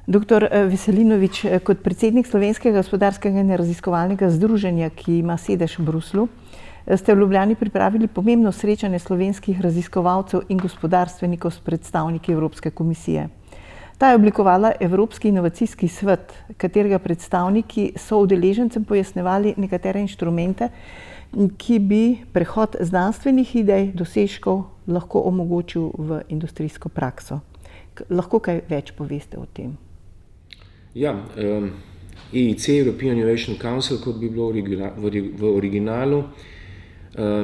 Doktor Veselinovič, kot predsednik Slovenskega gospodarskega in raziskovalnega združenja, ki ima sedež v Bruslju, ste v Ljubljani pripravili pomembno srečanje slovenskih raziskovalcev in gospodarstvenikov s predstavniki Evropske komisije. Ta je oblikovala Evropski inovacijski svet, katerega predstavniki so udeležencem pojasnjevali nekatere inštrumente, ki bi prehod znanstvenih idej, dosežkov lahko omogočil v industrijsko prakso. Lahko kaj več poveste o tem? Ja, EIC, European Innovation Council, kot bi bilo v originalu,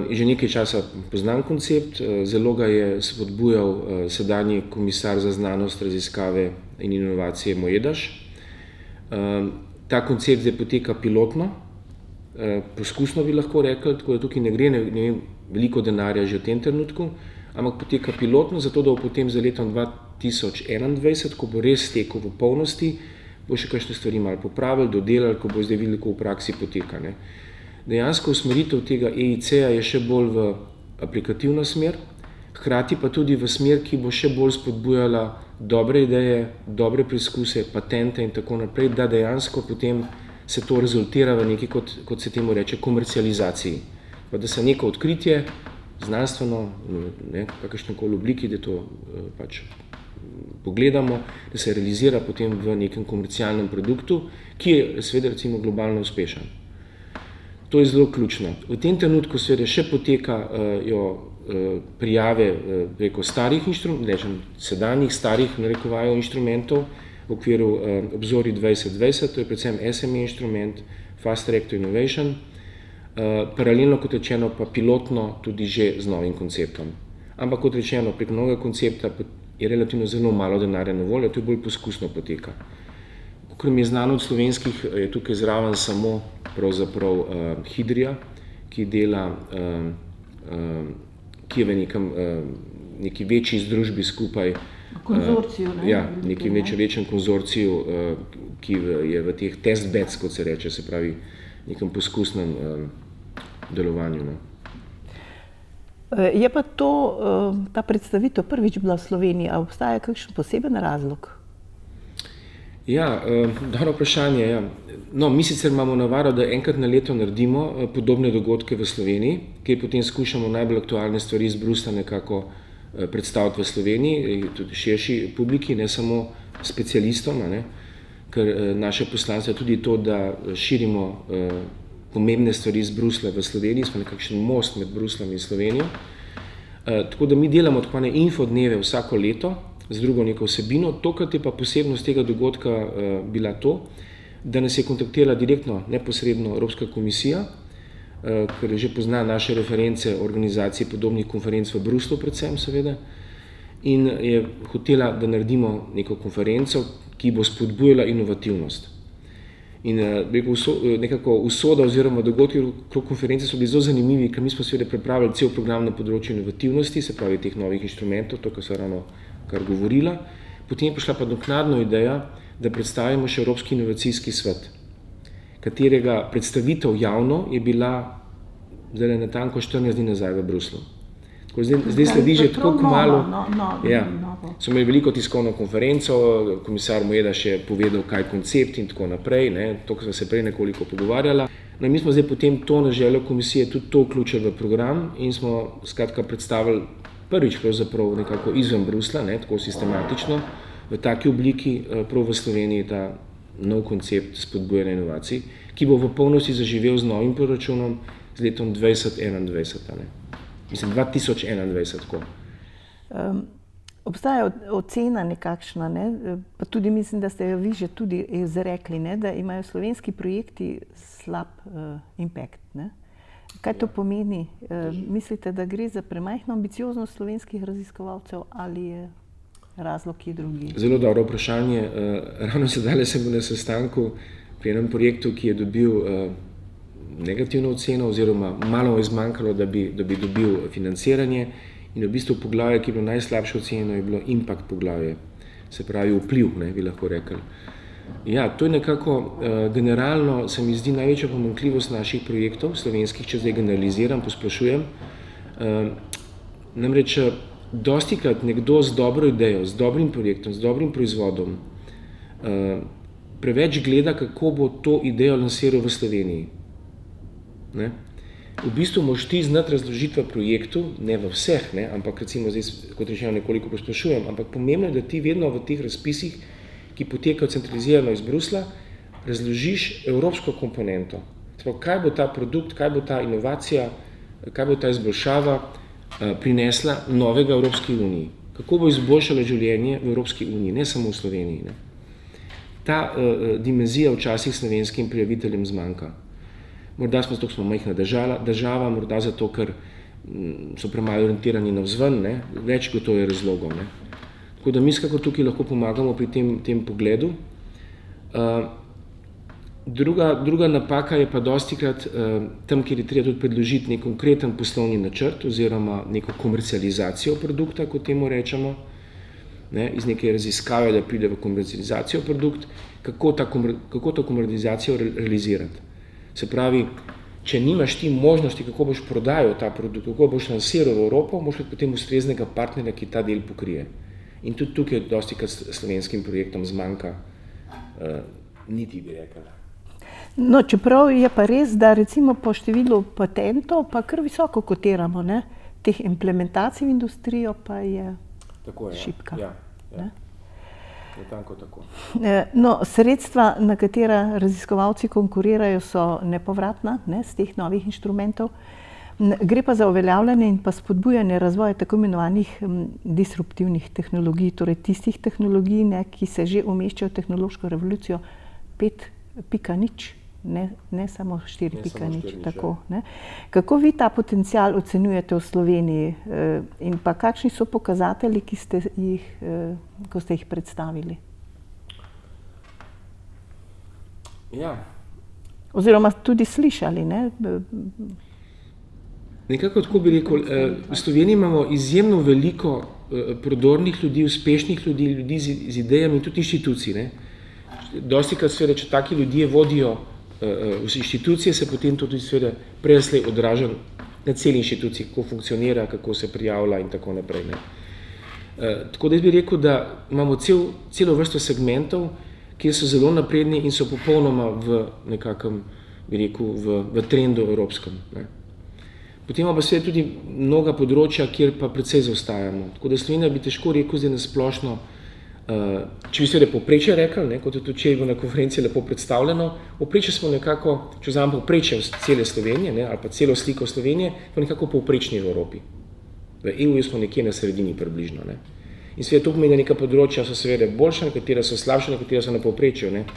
je že nekaj časa poznan koncept, zelo ga je spodbujal sedanji komisar za znanost, raziskave in inovacije Moedas. Ta koncept zdaj poteka pilotno, poskusno bi lahko rekli, tako da tukaj ne gre veliko denarja že v tem trenutku, ampak poteka pilotno, zato da bo potem za letom 2021, ko bo res stekel v polnosti, bo še kakšne stvari malo popravili, dodelali, ko bo zdaj videli, ko v praksi poteka. Ne. Dejansko usmeritev tega EIC-a je še bolj v aplikativno smer, hkrati pa tudi v smer, ki bo še bolj spodbujala dobre ideje, dobre preizkuse, patente in tako naprej, da dejansko potem se to rezultira v neki, kot se temu reče, komercializaciji. Pa da se neko odkritje, znanstveno, kakršnekoli obliki, da to pač pogledamo, da se realizira potem v nekem komercialnem produktu, ki je seveda recimo globalno uspešen. To je zelo ključno. V tem trenutku seveda še potekajo prijave preko starih inštrumentov, sedanjih starih narekovajo inštrumentov v okviru obzorja 2020, to je predvsem SME inštrument, Fast Track to Innovation, paralelno kot rečeno pa pilotno tudi že z novim konceptom. Ampak kot rečeno, prek novega koncepta je relativno zelo malo denarja na voljo, to je bolj poskusno poteka. Kakor mi je znano od slovenskih, je tukaj zraven samo pravzaprav Hidrija, ki dela, ki je v neki večji združbi skupaj. Konzorciju, ne? Ja, neki večjem konzorciju, ki je v teh test beds, kot se reče, se pravi, nekem poskusnem delovanju. No. Je pa ta predstavitev prvič bila v Sloveniji, a obstaja kakšen poseben razlog? Ja, dobro vprašanje. Ja. No, mi sicer imamo navaro, da enkrat na leto naredimo podobne dogodke v Sloveniji, kjer potem skušamo najbolj aktualne stvari iz Bruslja nekako predstaviti v Sloveniji, tudi širši publiki, ne samo specialistom, ne? Ker naše poslanstvo je tudi to, da širimo pomembne stvari iz Bruslja v Sloveniji, smo nekakšen most med Brusljem in Slovenijo. Tako da mi delamo tako infodneve vsako leto z drugo neko vsebino. Tokrat je pa posebnost tega dogodka bila to, da nas je kontaktirala direktno, neposredno Evropska komisija, ker že pozna naše reference organizacij podobnih konferenc v Bruslju predvsem seveda, in je hotela, da naredimo neko konferenco, ki bo spodbujala inovativnost. In nekako usoda oziroma dogodki okrog konference so bili zelo zanimivi, ker mi smo seveda pripravili cel program na področju inovativnosti, se pravi teh novih inštrumentov, to, kar so ravno kar govorila. Potem je prišla pa naknadno ideja, da predstavimo še Evropski inovacijski svet, katerega predstavitev javno je bila zdaj natanko 14 dni nazaj v Bruslju. Zdaj sledi že tako malo. Ja, so imeli veliko tiskovno konferenco, komisar Moedas je povedal, kaj je koncept in tako naprej, ne, to, kar smo se prej nekoliko pogovarjala. No, mi smo zdaj potem to na željo komisije tudi to vključili v program in smo skratka predstavili prvič pravzaprav nekako izven Bruslja, ne, tako sistematično, v taki obliki prav v Sloveniji ta nov koncept spodbujanja inovacij, ki bo v polnosti zaživel z novim proračunom z letom 2021. Ne. Mislim, 2021, tako. Obstaja ocena nekakšna, ne? Pa tudi mislim, da ste jo vi že tudi izrekli, ne? Da imajo slovenski projekti slab impact. Ne? Kaj to pomeni? Mislite, da gre za premajhno ambicioznost slovenskih raziskovalcev ali je razlog kje drugi? Zelo dobro vprašanje. Ravno sedaj sem bil na sestanku pri enem projektu, ki je dobil negativno oceno oziroma malo je zmanjkalo, da bi dobil financiranje in v bistvu poglavje, ki je bilo najslabše ocenjeno, je bilo impact poglavje, se pravi vpliv, ne, bi lahko rekli. Ja, to je nekako generalno, se mi zdi največja pomanjkljivost naših projektov, slovenskih, če zdaj generaliziram, posplošujem. Namreč dostikrat nekdo z dobro idejo, z dobrim projektom, z dobrim proizvodom preveč gleda, kako bo to idejo lansiral v Sloveniji. Ne? V bistvu moraš ti znati razložiti v projektu, ne v vseh, ne? Ampak recimo zdaj, kot rečeno, nekoliko posplošujem, ampak pomembno je, da ti vedno v teh razpisih, ki potekajo centralizirano iz Brusla, razložiš evropsko komponento. Tako, kaj bo ta produkt, kaj bo ta inovacija, kaj bo ta izboljšava prinesla novega Evropski uniji. Kako bo izboljšalo življenje v Evropski uniji, ne samo v Sloveniji. Ne? Ta dimenzija včasih slovenskim prijaviteljem zmanjka. Morda smo majhna država, morda zato, ker so premalo orientirani navzven, ne? Več gotovo je razlogov. Ne? Tako da mi skako tukaj lahko pomagamo pri tem pogledu. Druga napaka je pa dostikrat tam, kjer je treba tudi predložiti nek konkreten poslovni načrt oziroma neko komercializacijo produkta, kot temu rečemo, ne, iz neke raziskave, da pride v komercializacijo produkt, kako to komercializacijo realizirati. Se pravi, če nimaš ti možnosti, kako boš prodajal ta produkt, kako boš lansiral v Evropo, moraš potem ustreznega partnerja, ki ta del pokrije. In tudi tukaj dostikrat slovenskim projektom zmanjka, niti bi rekla. No, čeprav je pa res, da recimo po številu patentov pa kar visoko kotiramo, ne? Teh implementacij v industrijo pa je šibka. Ja. Je tanko tako. No, sredstva, na katera raziskovalci konkurirajo, so nepovratna, ne, z teh novih inštrumentov. Gre pa za uveljavljanje in pa spodbujanje razvoja tako imenovanih disruptivnih tehnologij, torej tistih tehnologij, ne, ki se že umeščajo v tehnološko revolucijo 5.0, ne samo 4.0. Tako, ne. Kako vi ta potencial ocenjujete v Sloveniji in pa kakšni so pokazatelji, ko ste jih predstavili? Ja. Oziroma tudi slišali, ne? Nekako tako bi rekel, v Sloveniji imamo izjemno veliko prodornih ljudi, uspešnih ljudi z idejami, tudi inštitucij. Ne? Dostikrat seveda, če taki ljudje vodijo v inštitucije, se potem to tudi seveda preslej odraža na celi inštituciji, kako funkcionira, kako se prijavlja in tako naprej. Ne? Tako da jaz bi rekel, da imamo celo vrsto segmentov, kjer so zelo napredni in so popolnoma v nekakšnem, bi rekel, v trendu evropskem. Ne? Potem imamo pa seveda tudi mnoga področja, kjer pa precej zaostajamo. Tako da Slovenija bi težko rekel zdaj na splošno, če bi seveda povprečje rekli, ne, kot je tudi včeraj na konferenci lepo predstavljeno, povprečje smo nekako, če vzamem povprečje cele Slovenije, ne, ali pa celo sliko Slovenije, pa nekako povprečni v Evropi. V EU smo nekje na sredini približno. Ne. In seveda to pomeni, da neka področja so seveda boljša, nekatera so slabša, nekatera so na povprečju. Ne.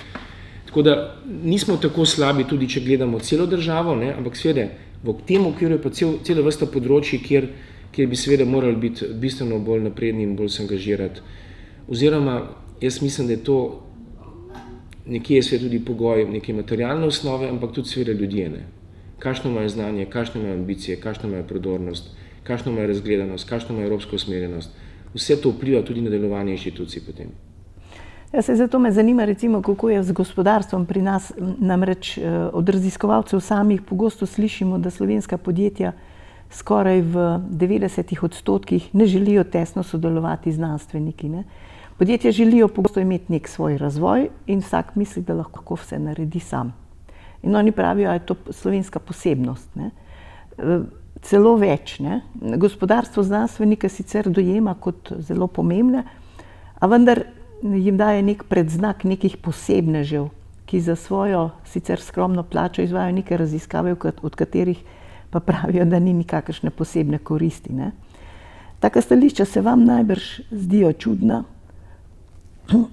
Tako da nismo tako slabi, tudi če gledamo celo državo, ne, ampak seveda v tem okviru je pa celo vrsta področji, kjer bi seveda morali biti bistveno bolj napredni in bolj se angažirati. Oziroma, jaz mislim, da je to nekje seveda tudi pogoj neke materialne osnove, ampak tudi seveda ljudje. Ne. Kakšno imajo znanje, kakšno imajo ambicije, kakšno imajo prodornost, kakšno imajo razgledanost, kakšno imajo evropsko usmerjenost. Vse to vpliva tudi na delovanje inštitucij potem. Ja, zato me zanima, recimo, kako je z gospodarstvom pri nas. Namreč od raziskovalcev samih pogosto slišimo, da slovenska podjetja skoraj v 90% ne želijo tesno sodelovati z znanstveniki. Ne. Podjetja želijo pogosto imeti nek svoj razvoj in vsak misli, da lahko vse naredi sam. In oni pravijo, da je to slovenska posebnost. Ne. Celo več. Ne. Gospodarstvo znanstvenika sicer dojema kot zelo pomembne, a vendar jim daje nek predznak nekih posebnežev, ki za svojo sicer skromno plačo izvajajo neke raziskave, od katerih pa pravijo, da ni nikakršne posebne koristi. Ne. Taka stališča se vam najbrž zdijo čudna,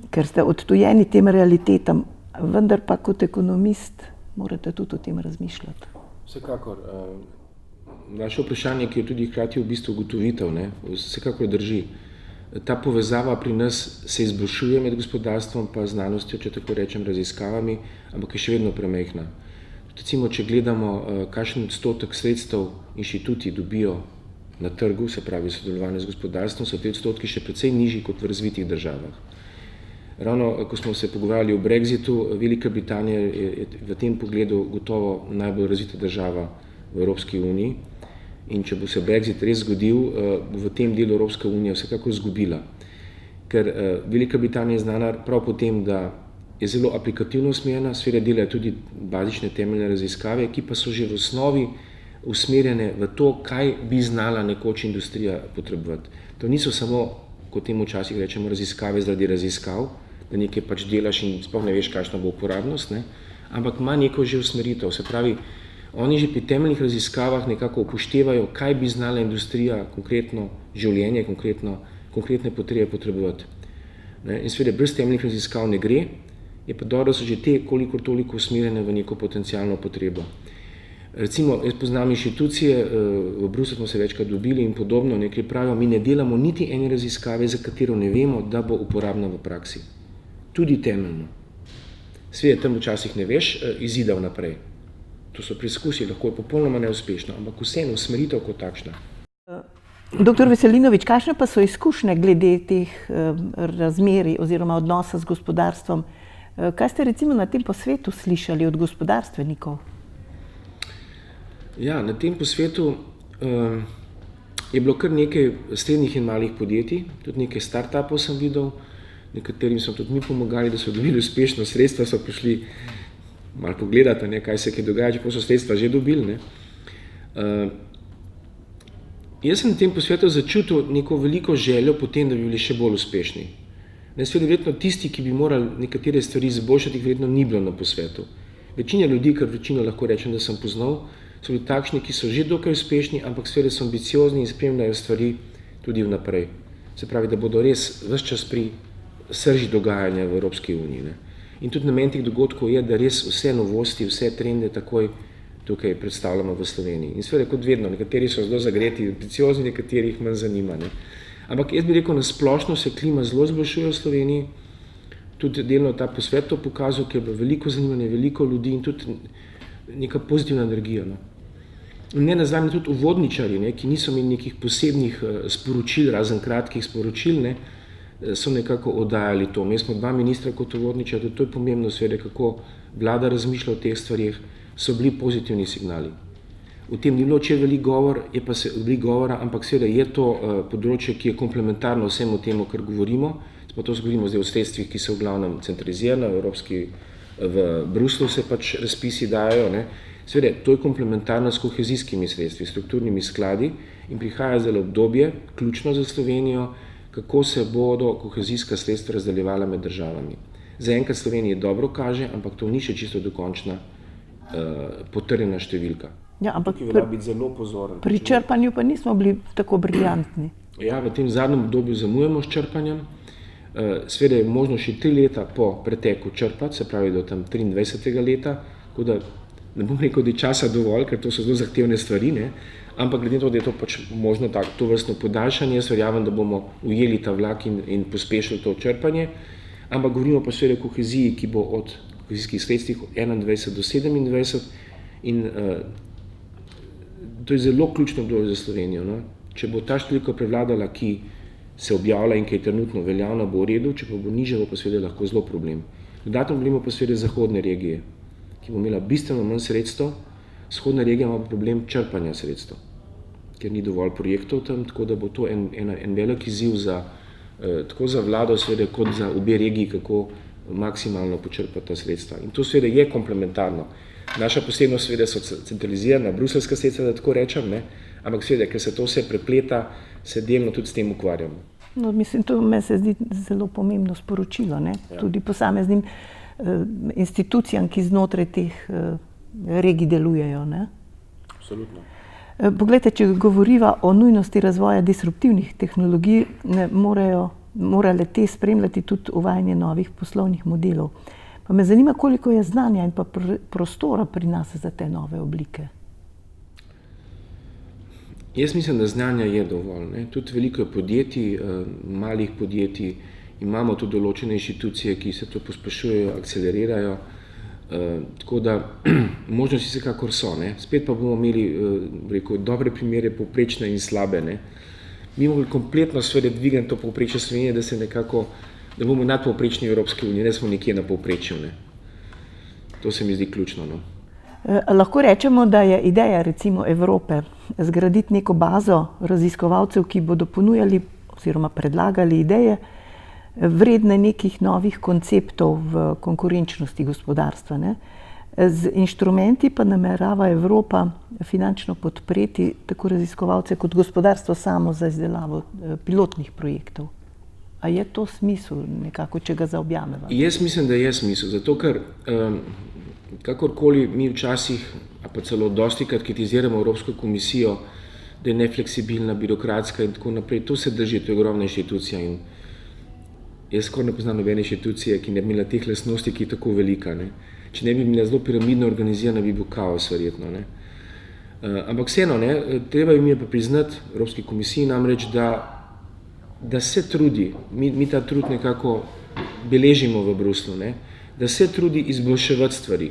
ker ste odtujeni tem realitetam, vendar pa kot ekonomist morate tudi o tem razmišljati. Vsekakor. Vaše vprašanje, ki je tudi hkrati v bistvu ugotovitev, ne, vsekakor drži. Ta povezava pri nas se izboljšuje med gospodarstvom pa znanostjo, če tako rečem, raziskavami, ampak je še vedno premajhna. Recimo, če gledamo, kakšen odstotek sredstev inštituti dobijo na trgu, se pravi sodelovanje z gospodarstvom, so te odstotki še precej nižji kot v razvitih državah. Ravno, ko smo se pogovarjali o Brexitu, Velika Britanija je v tem pogledu gotovo najbolj razvita država v Evropski uniji. In če bo se Brexit res zgodil, v tem delu Evropska unija vsekako izgubila. Ker Velika Britanija je znana prav po tem, da je zelo aplikativno usmerjena, seveda delajo tudi bazične temeljne raziskave, ki pa so že v osnovi usmerjene v to, kaj bi znala nekoč industrija potrebovati. To niso samo, kot temu včasih rečemo, raziskave zaradi raziskav, da nekaj pač delaš in sploh ne veš, kakšna bo uporabnost, ne? Ampak ima neko že usmeritev. Se pravi, oni že pri temeljnih raziskavah nekako upoštevajo, kaj bi znala industrija, konkretno življenje, konkretne potrebe potrebovati. Ne? In seveda brez temeljnih raziskav ne gre, je pa dobro, da so že te kolikor toliko usmerjene v neko potencialno potrebo. Recimo, jaz poznam inštitucije, v Bruslju smo se večkrat dobili in podobno, nekaj pravijo, mi ne delamo niti ene raziskave, za katero ne vemo, da bo uporabna v praksi. Tudi temeljno. Seveda tam včasih ne veš izida vnaprej. To so preizkusi, lahko je popolnoma neuspešno, ampak vseeno usmeritev kot takšna. Doktor Veselinovič, kakšne pa so izkušnje glede teh razmerij oziroma odnosa z gospodarstvom? Kaj ste recimo na tem posvetu slišali od gospodarstvenikov? Ja, na tem posvetu je bilo kar nekaj srednjih in malih podjetij, tudi nekaj startupov sem videl, nekaterim so tudi mi pomagali, da so dobili uspešno sredstva, so prišli malo pogledati, kaj se kaj dogaja, čeprav so sredstva že dobili. Jaz sem na tem posvetu začutil neko veliko željo potem, da bi bili še bolj uspešni. Seveda verjetno tisti, ki bi morali nekatere stvari izboljšati, verjetno ni bilo na posvetu. Večina ljudi, kar večino lahko rečem, da sem poznal, so bili takšni, ki so že dokaj uspešni, ampak seveda so ambiciozni in spremljajo stvari tudi vnaprej. Se pravi, da bodo res ves čas pri srži dogajanja v Evropski uniji. In tudi namen teh dogodkov je, da res vse novosti, vse trende takoj tukaj predstavljamo v Sloveniji. In seveda kot vedno, nekateri so zelo zagreti, ambiciozni, nekateri jih manj zanima. Ampak jaz bi rekel, na splošno se klima zelo izboljšuje v Sloveniji, tudi delno ta posvet to pokazal, ker je bilo veliko zanimanja, veliko ljudi in tudi neka pozitivna energija. Ne nazadnje tudi uvodničarji, ki niso imeli nekih posebnih sporočil, razen kratkih sporočil, so nekako oddajali to. Mi smo 2 ministra kot uvodničarja, to je pomembno seveda, kako vlada razmišlja o teh stvarih, so bili pozitivni signali. O tem ni bilo včeraj veliko govora, ampak seveda je to področje, ki je komplementarno vsemu temu, kar govorimo. To govorimo zdaj o sredstvih, ki so v glavnem centralizirane, v Bruslju se pač razpisi dajo. Seveda, to je komplementarno s kohezijskimi sredstvi, strukturnimi skladi in prihaja zdaj obdobje, ključno za Slovenijo, kako se bodo kohezijska sredstva razdeljevala med državami. Zaenkrat Sloveniji dobro kaže, ampak to ni še čisto dokončna potrjena številka. Ja, ampak tukaj velja biti zelo pozoren. Pri črpanju pa nismo bili tako briljantni. Ja, v tem zadnjem obdobju zamujamo s črpanjem. Seveda je možno še 3 leta po preteku črpati, se pravi do tam 23. leta, tako da ne bom rekel, da je časa dovolj, ker to so zelo zahtevne stvari, ampak glede na to, da je to pač možno to vrstno podaljšanje, jaz verjamem, da bomo ujeli ta vlak in pospešili to črpanje, ampak govorimo pa seveda o koheziji, ki bo od kohezijskih sredstvih od 21 do 27 in to je zelo ključno obdobje za Slovenijo. Če bo ta številka prevladala, ki se objavlja in ki je trenutno veljavna, bo v redu, če pa bo nižja, bo pa seveda lahko zelo problem. Dodatno problem pa seveda zahodne regije, ki bo imela bistveno manj sredstev. Vzhodna regija ima problem črpanja sredstev, ker ni dovolj projektov tam, tako da bo to en velik izziv tako za vlado seveda, kot za obe regiji, kako maksimalno počrpati ta sredstva. In to seveda je komplementarno. Naša posebnost seveda so centralizirana, bruseljska sredstva, da tako rečem, ampak seveda, ker se to vse prepleta, se delno tudi s tem ukvarjamo. Mislim, to me se zdi zelo pomembno sporočilo, tudi posameznim institucijam, ki znotraj teh regij delujejo. Absolutno. Poglejte, če govoriva o nujnosti razvoja disruptivnih tehnologij, morale te spremljati tudi uvajanje novih poslovnih modelov. Pa me zanima, koliko je znanja in pa prostora pri nas za te nove oblike. Jaz mislim, da znanja je dovolj. Tudi veliko podjetij, malih podjetij, imamo tudi določene inštitucije, ki se to pospešujejo, akcelerirajo. Tako da možnosti vsekakor so. Spet pa bomo imeli dobre primere, povprečne in slabe. Mi bomo kompletno dvigniti to povprečje Slovenije, da bomo nadpovprečni v Evropski uniji, ne smo nekje na povprečju. To se mi zdi ključno. Lahko rečemo, da je ideja recimo Evrope zgraditi neko bazo raziskovalcev, ki bodo ponujali oziroma predlagali ideje, vredne nekih novih konceptov v konkurenčnosti gospodarstva. Ne? Z inštrumenti pa namerava Evropa finančno podpreti tako raziskovalce kot gospodarstvo samo za izdelavo pilotnih projektov. A je to smisel nekako, če ga zaobjameva? Jaz mislim, da je smisel, zato ker kakorkoli mi včasih, a pa celo dostikrat kritiziramo Evropsko komisijo, da je nefleksibilna, birokratska in tako naprej, to se drži, to je ogromna inštitucija in jaz skoraj ne poznam nobene inštitucije, ki ne bi imela teh lastnosti, ki je tako velika. Ne? Če ne bi bila zelo piramidno organizirana, bi bil kaos verjetno. Ne? Ampak vseeno, treba jim je pa priznati Evropski komisiji namreč, da se trudi, mi ta trud nekako beležimo v Bruslu, ne? Da se trudi izboljševati stvari.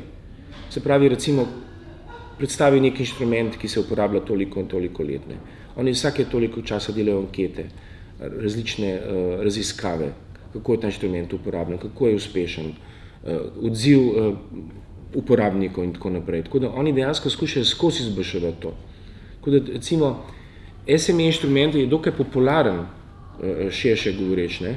Se pravi, recimo, predstavi nek inštrument, ki se uporablja toliko in toliko let. Ne? Oni vsake toliko časa delajo ankete, različne raziskave, kako je ta inštrument uporabljen, kako je uspešen, odziv uporabnikov in tako naprej. Tako da oni dejansko skušajo skozi izboljševati to. Tako da, recimo, SME inštrument je dokaj popularen, širše govoreč, ne?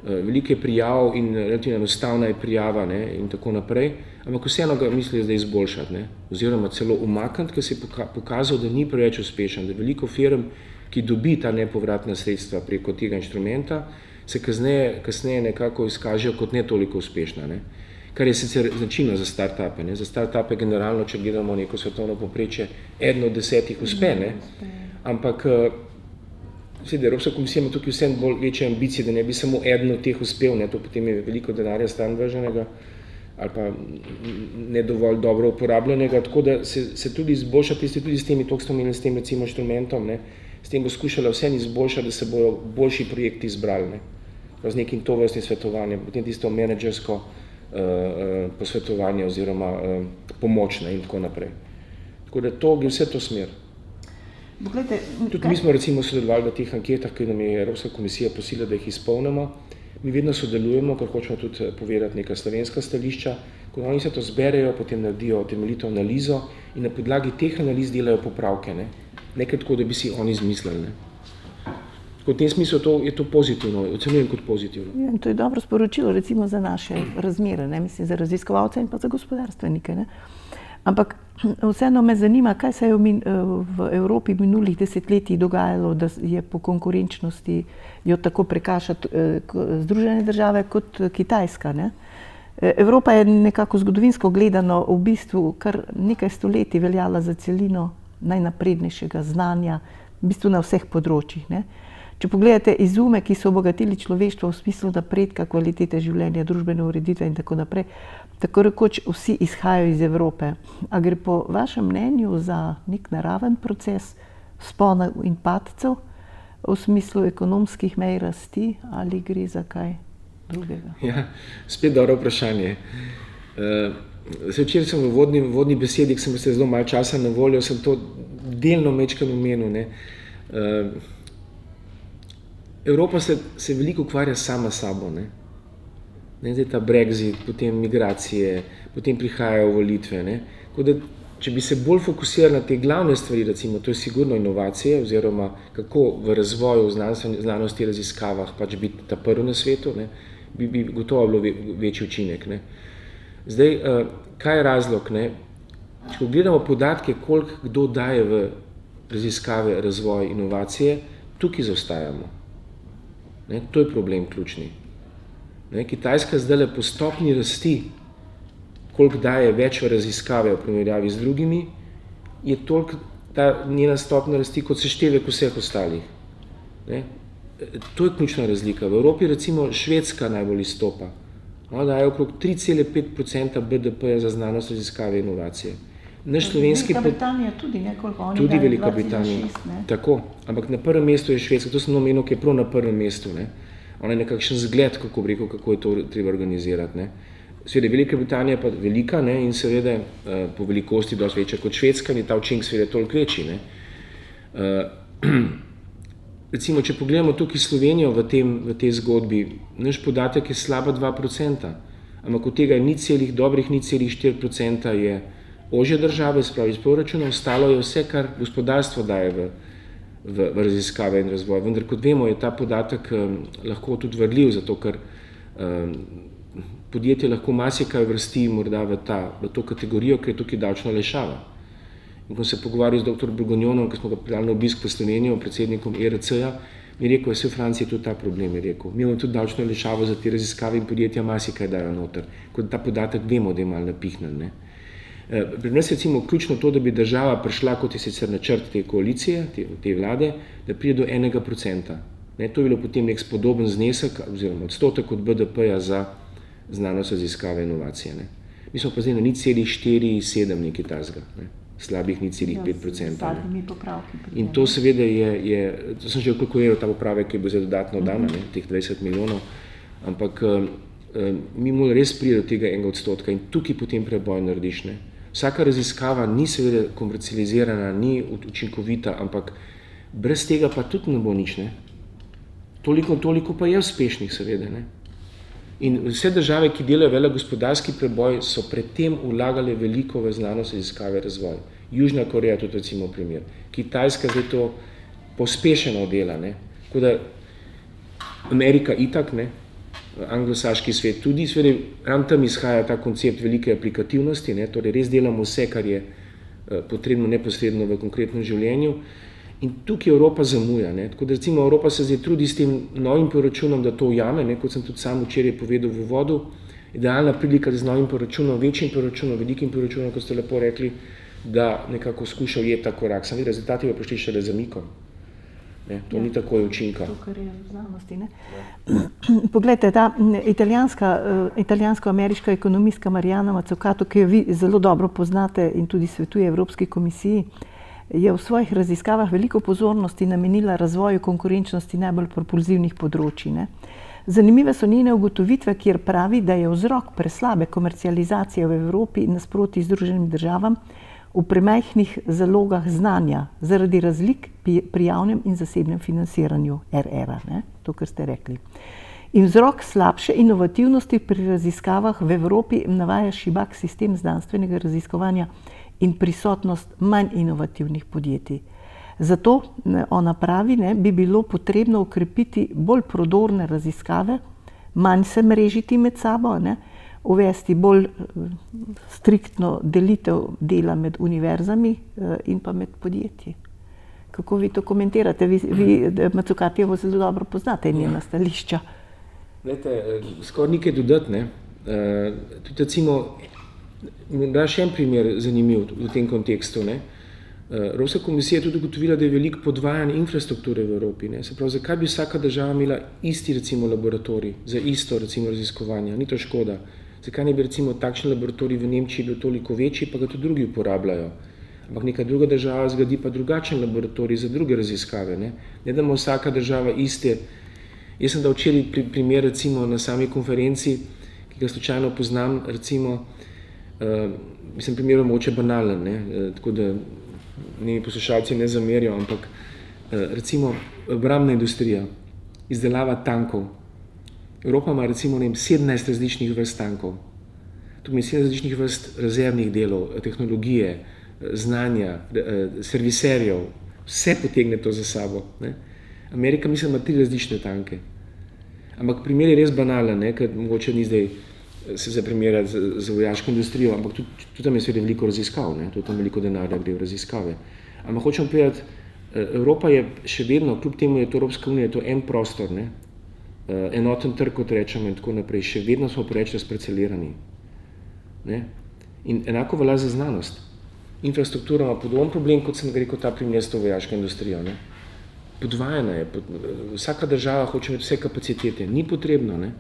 Veliko je prijav in relativno enostavna je prijava, ne? In tako naprej, ampak vseeno ga mislijo zdaj izboljšati, ne? Oziroma celo umakniti, ker se je pokazal, da ni preveč uspešen, da veliko firm, ki dobi ta nepovratna sredstva preko tega inštrumenta, se kasneje nekako izkažejo kot ne toliko uspešna, ne? Kar je sicer značilno za start-upe. Ne? Za start-upe generalno, če gledamo neko svetovno povprečje, 1 od 10 uspe, ne? Ampak Evropska komisija ima tukaj vsem bolj večje ambicije, da ne bi samo eden od teh uspel, ne? To potem je veliko denarja stran vrženega ali pa ne dovolj dobro uporabljenega, tako da se tudi izboljšati, tudi s temi, toliko smo imeli s tem recimo inštrumentom, ne? S tem bo skušala vsem izboljšati, da se bojo boljši projekti izbrali, ne? Z nekim tovrstnim svetovanjem, potem tisto menedžersko posvetovanje oziroma pomoč, ne? In tako naprej. Tako da to gre vse to smer. Tudi mi smo recimo sodelovali v teh anketah, ki nam je Evropska komisija prosila, da jih izpolnimo. Mi vedno sodelujemo, ker hočemo tudi povedati neka slovenska stališča. Ko oni se to zberejo, potem naredijo temeljito analizo in na podlagi teh analiz delajo popravke, ne? Nekaj tako, da bi si oni izmislili. Ne? V tem smislu je to pozitivno, ocenjujem kot pozitivno. Ja, to je dobro sporočilo recimo za naše razmere, ne? Mislim, za raziskovalce in pa za gospodarstvenike. Ne? Ampak vseeno me zanima, kaj se je v Evropi minulih desetletjih dogajalo, da je po konkurenčnosti jo tako prekašati Združene države kot Kitajska. Ne? Evropa je nekako zgodovinsko gledano v bistvu kar nekaj stoletij veljala za celino najnaprednejšega znanja, v bistvu na vseh področjih. Ne? Če pogledate izume, ki so obogatili človeštvo v smislu napredka, kvalitete življenja, družbene ureditve in tako naprej, tako rekoč vsi izhajajo iz Evrope. A gre po vašem mnenju za nek naraven proces vzponov in padcev v smislu ekonomskih mej rasti ali gre za kaj drugega? Ja, spet dobro vprašanje. Včeraj sem v vodni besedi, ki sem se zelo malo časa na voljo, sem to delno mečkano omenil, ne. Evropa se veliko ukvarja sama s sabo, ne. Zdaj ta Brexit, potem migracije, potem prihajajo volitve, ne. Tako da, če bi se bolj fokusirali na te glavne stvari, recimo, to je sigurno inovacije, oziroma kako v razvoju znanosti, raziskavah pač biti ta prvi na svetu, ne, bi gotovo bilo večji učinek, ne. Zdaj, kaj je razlog, ne? Če gledamo podatke, koliko kdo daje v raziskave, razvoj, inovacije, tukaj zaostajamo. Ne? To je problem ključni. Ne? Kitajska zdaj po stopni rasti, koliko daje več v raziskave v primerjavi z drugimi, je toliko ta njena stopna rasti kot seštevek vseh ostalih. Ne? To je ključna razlika. V Evropi recimo Švedska najbolj izstopa. Daje okrog 3,5% BDP za znanost, raziskave in inovacije. Velika Britanija tudi nekoliko, oni tudi daje Velika Britanija. 2,6. Tako, ampak na prvem mestu je Švedska, to sem omenil, ki je prav na prvem mestu. Ne? Ona je nekakšen zgled, kako je to treba organizirati. Ne? Seveda Velika Britanija pa velika, ne? In seveda po velikosti dosti večja kot Švedska in je ta učinek seveda toliko večji. Ne? Recimo, če pogledamo tukaj Slovenijo v tej zgodbi, naš podatek je slaba 2%, ampak od tega je dobrih 0,4% je ožje države, spravi iz proračuna, ostalo je vse, kar gospodarstvo daje v raziskave in razvoj. Vendar, kot vemo, je ta podatek lahko tudi vrljiv, zato ker podjetje lahko marsikaj vrsti morda v to kategorijo, ker je tukaj davčna olajšava. In ko se pogovarjal z dr. Burgonjonom, ko smo ga pripeljali na obisk v Slovenijo, predsednikom ERC-ja, mi je rekel, da se v Franciji tudi ta problem, je rekel. Mi imamo tudi davčno olajšavo za te raziskave in podjetja marsikaj dajo noter, kot ta podatek vemo, da je malo napihnen. Ne. Pri nas je recimo ključno to, da bi država prišla, kot je sicer načrt te koalicije, te vlade, da pride do 1%. Ne, to je bilo potem nek spodoben znesek oziroma odstotek od BDP-ja za znanost, raziskave in inovacije. Ne. Mi smo pa zdaj na 0,47 nekaj tazga, ne. Slabih 0,5%. In to seveda je, to sem že kalkuliral ta popravek, ki je bil zdaj dodatno dan, teh 20 milijonov, ampak mi moramo res priti do tega 1% in tukaj potem preboj narediš. Ne. Vsaka raziskava ni seveda komercializirana, ni učinkovita, ampak brez tega pa tudi ne bo nič. Ne. Toliko pa je uspešnih seveda. Ne. In vse države, ki delajo velik gospodarski preboj, so predtem vlagali veliko v znanost, raziskave, razvoj. Južna Koreja tudi recimo primer. Kitajska zdaj to pospešeno dela. Ne. Tako da Amerika itak, ne, anglosaški svet tudi, seveda ravno tam izhaja ta koncept velike aplikativnosti, ne, torej res delamo vse, kar je potrebno neposredno v konkretnem življenju. In tukaj Evropa zamuja. Ne. Tako da recimo Evropa se zdaj trudi s tem novim proračunom, da to ujame, ne, kot sem tudi sam včeraj povedal v uvodu. Idealna prilika z novim proračunom, večjim proračunom, velikim proračunom, kot ste lepo rekli, da nekako skuša ujeti ta korak. Sem rezultati pa prišli šele zamikom. Ne, to ni takoj učinka. To, kar je v znanosti. Ne? Poglejte, ta italijansko-ameriška ekonomistka Mariana Mazzucato, ki jo vi zelo dobro poznate in tudi svetuje Evropski komisiji, je v svojih raziskavah veliko pozornosti namenila razvoju konkurenčnosti najbolj propulzivnih področij. Ne? Zanimive so njene ugotovitve, kjer pravi, da je vzrok preslabe komercializacije v Evropi nasproti Združenim državam v premajhnih zalogah znanja zaradi razlik pri javnem in zasebnem financiranju RR-a, ne? To, kar ste rekli. In vzrok slabše inovativnosti pri raziskavah v Evropi navaja šibak sistem znanstvenega raziskovanja in prisotnost manj inovativnih podjetij. Zato, ona pravi, ne, bi bilo potrebno ukrepiti bolj prodorne raziskave, manj se mrežiti med sabo, ne, uvesti bolj striktno delitev dela med univerzami in pa med podjetji. Kako vi to komentirate? Vi Mazzucatovo zelo dobro poznate in njena stališča. Skoraj nekaj dodati, ne. Tudi recimo, da še en primer zanimiv v tem kontekstu. Ne. Evropska komisija je tudi ugotovila, da je veliko podvajanje infrastrukture v Evropi. Ne. Se pravi, zakaj bi vsaka država imela isti recimo laboratorij za isto recimo raziskovanje? Ni to škoda. Zakaj ne bi recimo takšen laboratorij v Nemčiji bil toliko večji, pa ga tudi drugi uporabljajo? Ampak neka druga država zgradi pa drugačen laboratorij za druge raziskave. Ne da ima vsaka država iste. Jaz sem dal včeraj primer recimo na sami konferenci, ki ga slučajno poznam, recimo, mislim, primer mogoče banalen, ne, tako da njeni poslušalci ne zamerijo, ampak recimo obrambna industrija, izdelava tankov. Evropa ima recimo 17 različnih vrst tankov. Tukaj je 7 različnih vrst rezervnih delov, tehnologije, znanja, serviserjev, vse potegne to za sabo. Ne. Amerika mislim ima 3 različne tanke. Ampak primer je res banalen, ne, ker mogoče ni zdaj se za primerjati z vojaško industrijo, ampak tudi tam je seveda veliko raziskav, ne, tudi tam veliko denarja gre v raziskave. Ampak hočem povedati, Evropa je še vedno, kljub temu je to Evropska unija, je to en prostor, ne, enoten trg, kot rečemo in tako naprej, še vedno smo preveč razparcelirani. Ne. In enako velja za znanost. Infrastruktura ima podoben problem, kot sem rekel, ta primer s to vojaško industrijo. Ne. Podvajana je, vsaka država hoče imeti vse kapacitete, ni potrebno. Ne.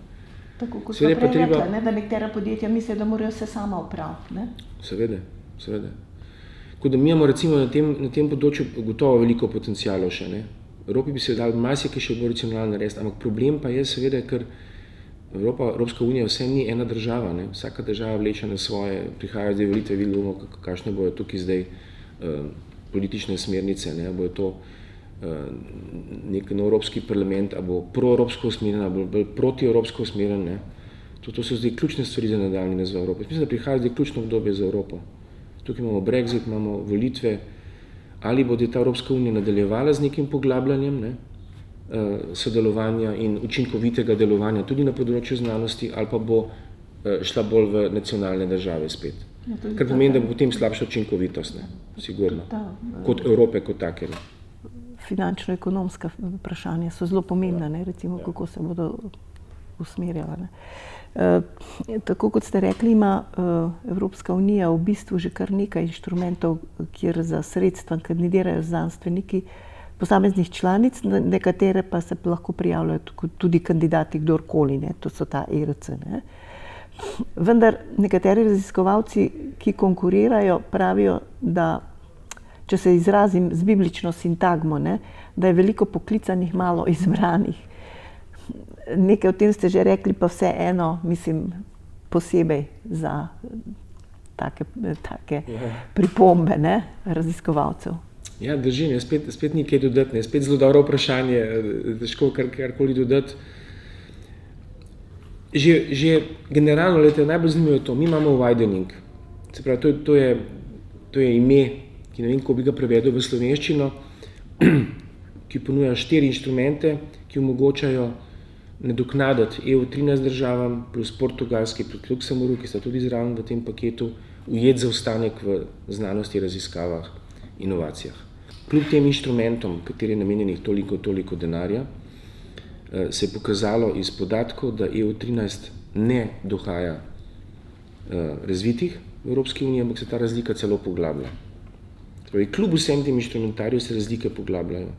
Tako kot smo prej rekla, da nekatera podjetja mislijo, da morajo vse sama opraviti. Seveda. Tako da mi imamo recimo na tem področju gotovo veliko potencialov še. Ne. Evropi bi se dali marsikaj še bolj racionalno narediti, ampak problem pa je seveda, ker Evropska unija vsem ni ena država. Ne. Vsaka država vleče na svoje, prihajajo zdaj volitve, vidimo, kakšne bojo tukaj zdaj politične smernice, ne. Bojo to nek evropski parlament, ali bo proevropsko usmerjen, ali bo protievropsko usmerjen. Ne. To so zdaj ključne stvari za nadaljnji razvoj Evrope. Mislim, da prihaja zdaj ključno obdobje za Evropo. Tukaj imamo Brexit, imamo volitve, ali bo ta Evropska unija nadaljevala z nekim poglabljanjem, ne, sodelovanja in učinkovitega delovanja tudi na področju znanosti, ali pa bo šla bolj v nacionalne države spet. Kar pomeni, da bo potem slabša učinkovitost, ne, sigurno, kot Evrope, kot take. Ne. Finančno-ekonomska vprašanja so zelo pomembna, ne, recimo, kako se bodo usmerjala. Ne. Tako kot ste rekli, ima Evropska unija v bistvu že kar nekaj inštrumentov, kjer za sredstva kandidirajo znanstveniki posameznih članic, nekatere pa se lahko prijavljajo tudi kandidati kdorkoli, ne, to so ta ERC. Ne. Vendar nekateri raziskovalci, ki konkurirajo, pravijo, da, če se izrazim z biblično sintagmo, ne, da je veliko poklicanih, malo izbranih. Nekaj o tem ste že rekli, pa vseeno, mislim, posebej za take pripombe, ne, raziskovalcev. Ja, drži, ne, spet nekaj dodati, ne, spet zelo dobro vprašanje, težko karkoli dodati. Že generalno, najbolj zanimivo je to, mi imamo widening, se pravi, to je ime, ki ne vem, kako bi ga prevedel v slovenščino, ki ponuja 4 inštrumente, ki omogočajo nadoknaditi EU13 državam plus Portugalski plus Luksemburgu, ki sta tudi zraven v tem paketu, ujet zaostanek v znanosti, raziskavah, inovacijah. Kljub tem inštrumentom, kateri je namenjenih toliko denarja, se je pokazalo iz podatkov, da EU13 ne dohaja razvitih v Evropski uniji, ampak se ta razlika celo poglablja. Torej, kljub vsem tem inštrumentarju se razlike poglabljajo.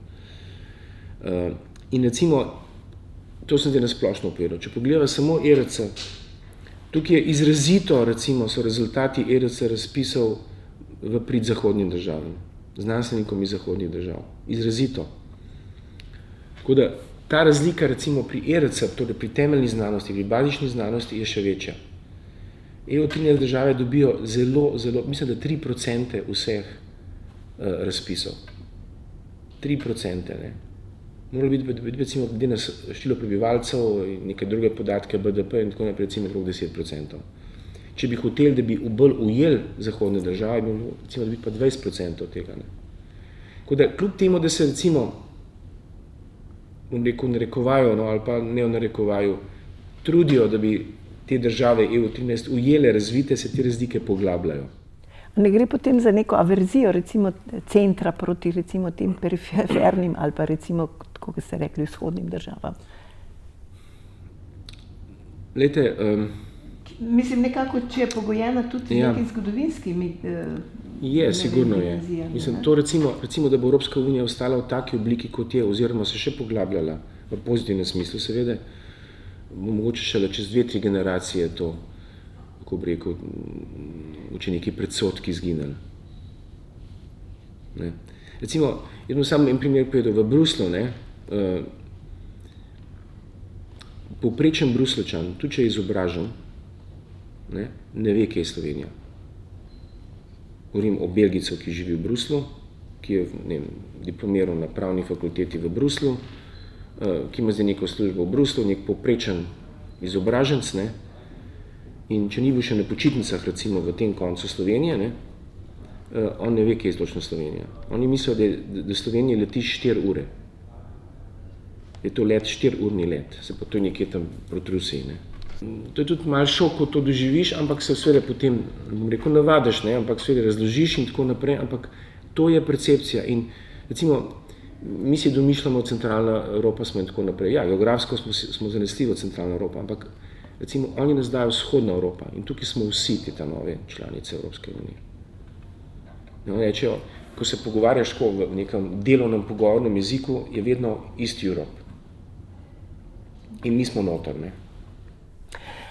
In recimo, to sem zdaj na splošno povedal, če pogledamo samo ERC, tukaj je izrazito, recimo, so rezultati ERC razpisov v prid zahodnim državam, znanstvenikom iz zahodnih držav. Izrazito. Tako da ta razlika recimo pri ERC, torej pri temeljni znanosti, pri bazični znanosti je še večja. EU13 države dobijo zelo, mislim, da 3% vseh razpisov. 3%, ne. Moralo biti recimo glede na število prebivalcev in neke druge podatke, BDP in tako naprej, recimo okrog 10%. Če bi hoteli, da bi bolj ujeli zahodne države, bi bilo recimo dobiti pa 20% od tega. Ne. Tako da kljub temu, da se recimo narekovajo, no, ali pa ne narekovajo, trudijo, da bi te države EU13 ujele razvite, se te razlike poglabljajo. Ne gre potem za neko averzijo, recimo centra proti recimo tem perifernim ali pa recimo, kako ste rekli, vzhodnim državam? Glejte, mislim, nekako, če je pogojena tudi z nekimi zgodovinskimi sigurno je. Mislim, to recimo, da bo Evropska unija ostala v taki obliki, kot je, oziroma se še poglabljala v pozitivnem smislu, seveda, mogoče šele čez 2-3 generacije to, kako bi rekel, učeniki predsodki izginili. Ne. Recimo, samo en primer povedal, v Bruslu, ne, povprečen Bruslčan, tudi če je izobražen, ne ve, kje je Slovenija. Govorim o Belgijcu, ki živi v Bruslu, ki je diplomiral na pravni fakulteti v Bruslu, ki ima zdaj neko službo v Bruslu, nek povprečen izobraženc, ne, in če ni bil še na počitnicah, recimo v tem koncu Slovenije, ne, on ne ve, kje je točno Slovenija. Oni mislijo, da Slovenija leti 4 ure. Je to let, 4-urni let, se pa to je nekje tam proti Rusiji, ne. To je tudi malo šok, ko to doživiš, ampak se seveda potem, bom rekel, navadiš, ne, ampak seveda razložiš in tako naprej, ampak to je percepcija. In recimo, mi si domišljamo centralna Evropa smo in tako naprej. Ja, geografsko smo zanesljivo centralna Evropa, ampak recimo, oni nas dajo vzhodna Evropa in tukaj smo vsi te nove članice Evropske unije. No, rečejo, ko se pogovarjaš v nekem delovnem pogovornem jeziku, je vedno East Europe. In mi smo noter, ne.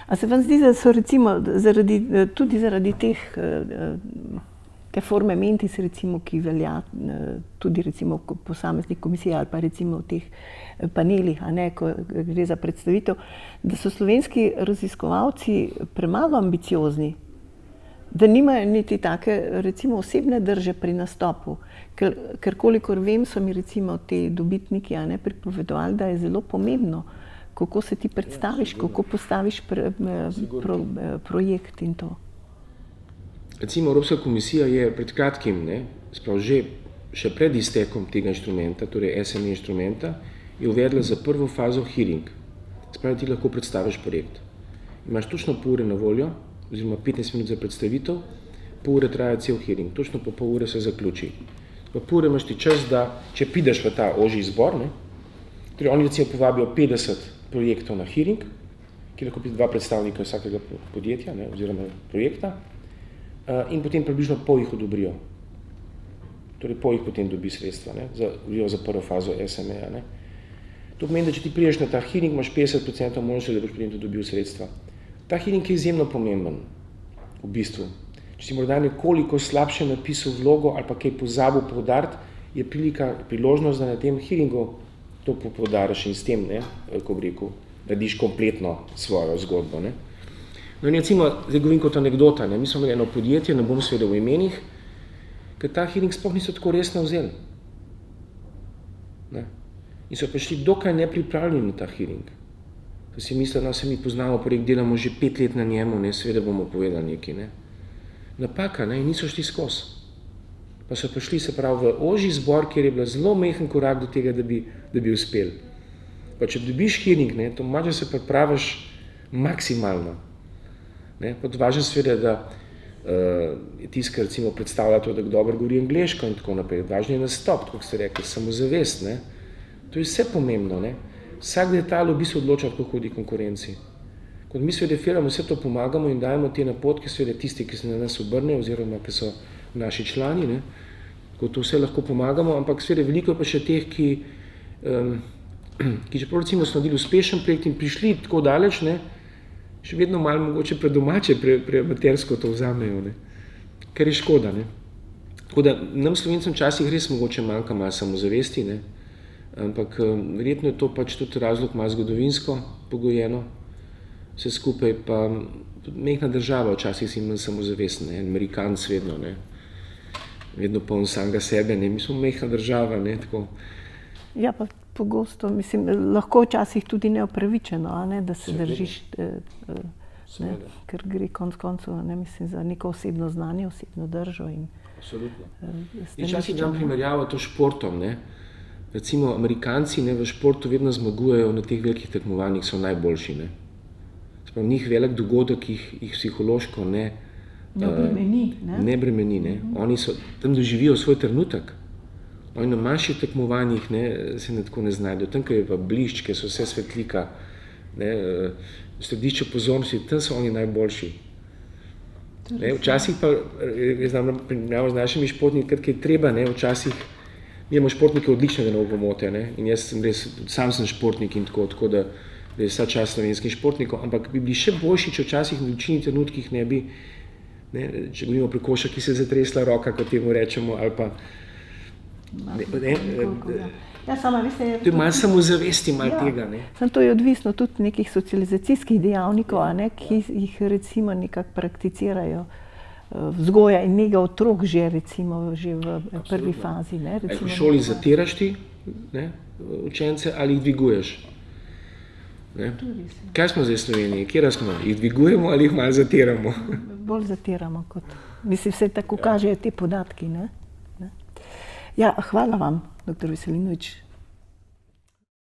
A se vam zdi, da so recimo tudi zaradi te forme mentis, recimo, ki velja tudi recimo posameznih komisij ali pa recimo v teh panelih, a ne, ko gre za predstavitev, da so slovenski raziskovalci premalo ambiciozni, da nimajo niti take recimo osebne drže pri nastopu, ker kolikor vem, so mi recimo te dobitniki, a ne, pripovedovali, da je zelo pomembno, kako se ti predstaviš, kako postaviš projekt in to. Recimo Evropska komisija je pred kratkim, ne, sprav že še pred iztekom tega inštrumenta, torej SME inštrumenta, je uvedla za prvo fazo hearing. Spravi, ti lahko predstaviš projekt. Imaš točno pol ure na voljo, oziroma 15 minut za predstavitev, pol ure traja cel hearing, točno po pol ure se zaključi. Pa pol ure imaš ti čas, da če pideš v ta ožji izbor, ne, torej oni recimo povabijo 50 projektov na hearing, ki lahko pride 2 predstavnika vsakega podjetja, ne, oziroma projekta, in potem približno pol jih odobrijo. Torej pol jih potem dobi sredstva, ne, za prvo fazo SME-ja. Ne. To pomeni, da če ti priješ na ta hearing, imaš 50% možnosti, da boš potem tudi dobil sredstva. Ta hearing je izjemno pomemben, v bistvu. Če si morda nekoliko slabše napisal vlogo ali pa kaj pozabil poudariti, je priložnost, da na tem hearingu to poudariš in s tem, ne, ko bi rekel, narediš kompletno svojo zgodbo. Ne. No in recimo, zdaj govorim kot anekdota, ne, mi smo imeli eno podjetje, ne bom seveda v imenih, ker ta hearing sploh niso tako resno vzeli. Ne. In so prišli dokaj nepripravljeni na ta hearing. So si mislili, no, se mi poznamo projekt, delamo že 5 let na njemu, ne, seveda bomo povedali nekaj. Ne. Napaka, ne, in niso šli skozi. Pa so prišli, se pravi, v ožji zbor, kjer je bila zelo majhen korak do tega, da bi uspeli. Pa če dobiš hearing, ne, to mače se pripraviš maksimalno. Ne, pod važno seveda, da je tisti, ki recimo predstavlja to, da dobro govori angleško in tako naprej. Važno je nastop, kot ste rekli, samozavest, ne. To je vse pomembno, ne. Vsak detajl v bistvu odloča, kako hodi konkurenci. Kot mi seveda firmam vse to pomagamo in dajemo te napotke, seveda tisti, ki se na nas obrnejo, oziroma ki so naši člani, ne, ko to vse lahko pomagamo, ampak seveda veliko je pa še teh, ki čeprav recimo so naredili uspešen projekt in prišli tako daleč, ne, še vedno malo mogoče predomače, preamatersko to vzamejo, ne, ker je škoda. Ne. Tako da nam Slovencem včasih res mogoče manjka malo samozavesti, ne, ampak verjetno je to pač tudi razlog malo zgodovinsko pogojeno, vse skupaj pa tudi mehna država včasih si manj samozavestna, ne, Amerikanc vedno poln samega sebe, ne, mi smo mehna država, ne, tako. Ja, pa pogosto, mislim, lahko včasih tudi neopravičeno, a ne, da se držiš, ne, ker gre konec koncev, ne, mislim, za neko osebno znanje, osebno držo in absolutno. In včasih dam primerjavo to športom, ne. Recimo, Amerikanci, ne, v športu vedno zmagujejo na teh velikih tekmovanjih, so najboljši, ne. Sprav, njih velik dogodek jih psihološko ne bremeni, ne. Oni tam doživijo svoj trenutek. Oni na manjših tekmovanjih, ne, se tako ne znajdejo. Tam, ko je pa blišč, ko so vse svetlika, ne, v središču pozornosti, tam so oni najboljši. Ne, včasih pa, znam primerjavo z našimi športniki, ker je treba, ne, včasih, mi imamo športnike odličnega na pomote, ne, in jaz sem res, sam sem športnik in tako da je vsa čast slovenskim športnikom, ampak bi bili še boljši, če včasih v večini trenutkih ne bi, ne, če govorimo pri košarki, se zatresla roka, kot temu rečemo, ali pa ja, sama, veste, to je malo samozavesti, malo tega, ne. Samo to je odvisno tudi nekih socializacijskih dejavnikov, a ne, ki jih recimo nekako prakticirajo. Vzgoja in nega otrok že recimo že v prvi fazi, ne. V šoli zatiraš ti, ne, učence ali jih dviguješ? Ne. Kaj smo zdaj v Sloveniji? Kjera smo? Jih dvigujemo ali jih malo zatiramo? Bolj zatiramo kot, mislim, vse tako kažejo te podatki, ne. Ja, hvala vam, dr. Veselinovič,